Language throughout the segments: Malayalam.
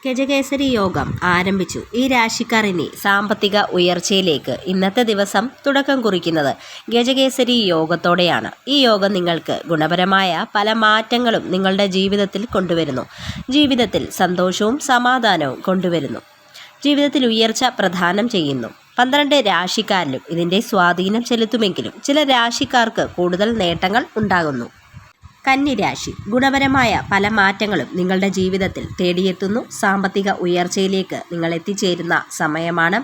ഗജകേസരി യോഗം ആരംഭിച്ചു. ഈ രാശിക്കാർ ഇനി സാമ്പത്തിക ഉയർച്ചയിലേക്ക് ഇന്നത്തെ ദിവസം തുടക്കം കുറിക്കുന്നത് ഗജകേസരി യോഗത്തോടെയാണ്. ഈ യോഗം നിങ്ങൾക്ക് ഗുണപരമായ പല മാറ്റങ്ങളും നിങ്ങളുടെ ജീവിതത്തിൽ കൊണ്ടുവരുന്നു. ജീവിതത്തിൽ സന്തോഷവും സമാധാനവും കൊണ്ടുവരുന്നു. ജീവിതത്തിൽ ഉയർച്ച പ്രദാനം ചെയ്യുന്നു. 12 രാശിക്കാരിലും ഇതിൻ്റെ സ്വാധീനം ചെലുത്തുമെങ്കിലും ചില രാശിക്കാർക്ക് കൂടുതൽ നേട്ടങ്ങൾ ഉണ്ടാകുന്നു. കന്നിരാശി, ഗുണപരമായ പല മാറ്റങ്ങളും നിങ്ങളുടെ ജീവിതത്തിൽ തേടിയെത്തുന്നു. സാമ്പത്തിക ഉയർച്ചയിലേക്ക് നിങ്ങൾ എത്തിച്ചേരുന്ന സമയമാണ്.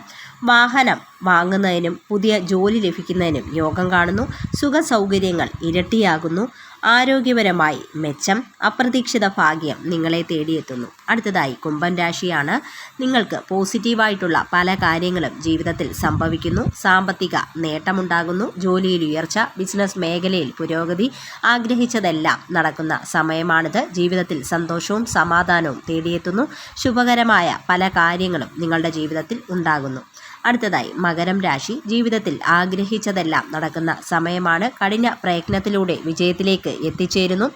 വാഹനം വാങ്ങുന്നതിനും പുതിയ ജോലി ലഭിക്കുന്നതിനും യോഗം കാണുന്നു. സുഖ സൗകര്യങ്ങൾ ഇരട്ടിയാകുന്നു. ആരോഗ്യപരമായി മെച്ചം, അപ്രതീക്ഷിത ഭാഗ്യം നിങ്ങളെ തേടിയെത്തുന്നു. അടുത്തതായി കുംഭം രാശിയാണ്. നിങ്ങൾക്ക് പോസിറ്റീവായിട്ടുള്ള പല കാര്യങ്ങളും ജീവിതത്തിൽ സംഭവിക്കുന്നു. സാമ്പത്തിക നേട്ടമുണ്ടാകുന്നു. ജോലിയിൽ ഉയർച്ച, ബിസിനസ് മേഖലയിൽ പുരോഗതി, ആഗ്രഹിച്ചതെല്ലാം നടക്കുന്ന സമയമാണിത്. ജീവിതത്തിൽ സന്തോഷവും സമാധാനവും തേടിയെത്തുന്നു. ശുഭകരമായ പല കാര്യങ്ങളും നിങ്ങളുടെ ജീവിതത്തിൽ ഉണ്ടാകുന്നു. അടുത്തതായി മകരം രാശി, ജീവിതത്തിൽ ആഗ്രഹിച്ചതെല്ലാം നടക്കുന്ന സമയമാണ്. കഠിന പ്രയത്നത്തിലൂടെ വിജയത്തിലേക്ക് എത്തിച്ചേരുന്നു.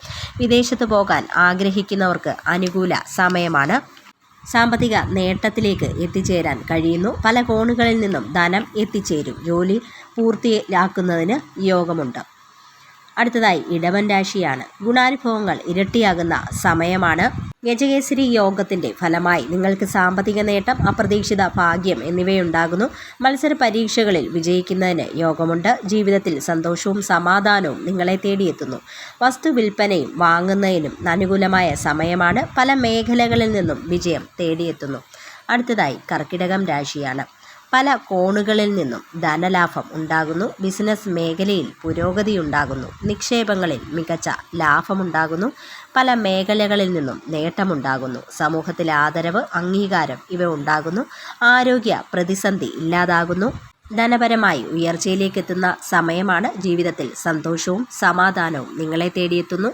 വിദേശത്ത് പോകാൻ ആഗ്രഹിക്കുന്നവർക്ക് അനുകൂല സമയമാണ്. സാമ്പത്തിക നേട്ടത്തിലേക്ക് എത്തിച്ചേരാൻ കഴിയുന്നു. പല കോണുകളിൽ നിന്നും ധനം എത്തിച്ചേരും. ജോലി പൂർത്തിയാക്കുന്നതിന് യോഗമുണ്ട്. അടുത്തതായി ഇടവൻ രാശിയാണ്. ഗുണാനുഭവങ്ങൾ ഇരട്ടിയാകുന്ന സമയമാണ്. ഗജകേസരി യോഗത്തിൻ്റെ ഫലമായി നിങ്ങൾക്ക് സാമ്പത്തിക നേട്ടം, അപ്രതീക്ഷിത ഭാഗ്യം എന്നിവയുണ്ടാകുന്നു. മത്സര പരീക്ഷകളിൽ വിജയിക്കുന്നതിന് യോഗമുണ്ട്. ജീവിതത്തിൽ സന്തോഷവും സമാധാനവും നിങ്ങളെ തേടിയെത്തുന്നു. വസ്തു വിൽപ്പനയും വാങ്ങുന്നതിനും അനുകൂലമായ സമയമാണ്. പല മേഖലകളിൽ നിന്നും വിജയം തേടിയെത്തുന്നു. അടുത്തതായി കർക്കിടകം രാശിയാണ്. പല കോണുകളിൽ നിന്നും ധനലാഭം ഉണ്ടാകുന്നു. ബിസിനസ് മേഖലയിൽ പുരോഗതി ഉണ്ടാകുന്നു. നിക്ഷേപങ്ങളിൽ മികച്ച ലാഭമുണ്ടാകുന്നു. പല മേഖലകളിൽ നിന്നും നേട്ടമുണ്ടാകുന്നു. സമൂഹത്തിൽ ആദരവ്, അംഗീകാരം ഇവ ഉണ്ടാകുന്നു. ആരോഗ്യ പ്രതിസന്ധി ഇല്ലാതാകുന്നു. ധനപരമായി ഉയർച്ചയിലേക്ക് എത്തുന്ന സമയമാണ്. ജീവിതത്തിൽ സന്തോഷവും സമാധാനവും നിങ്ങളെ തേടിയെത്തുന്നു.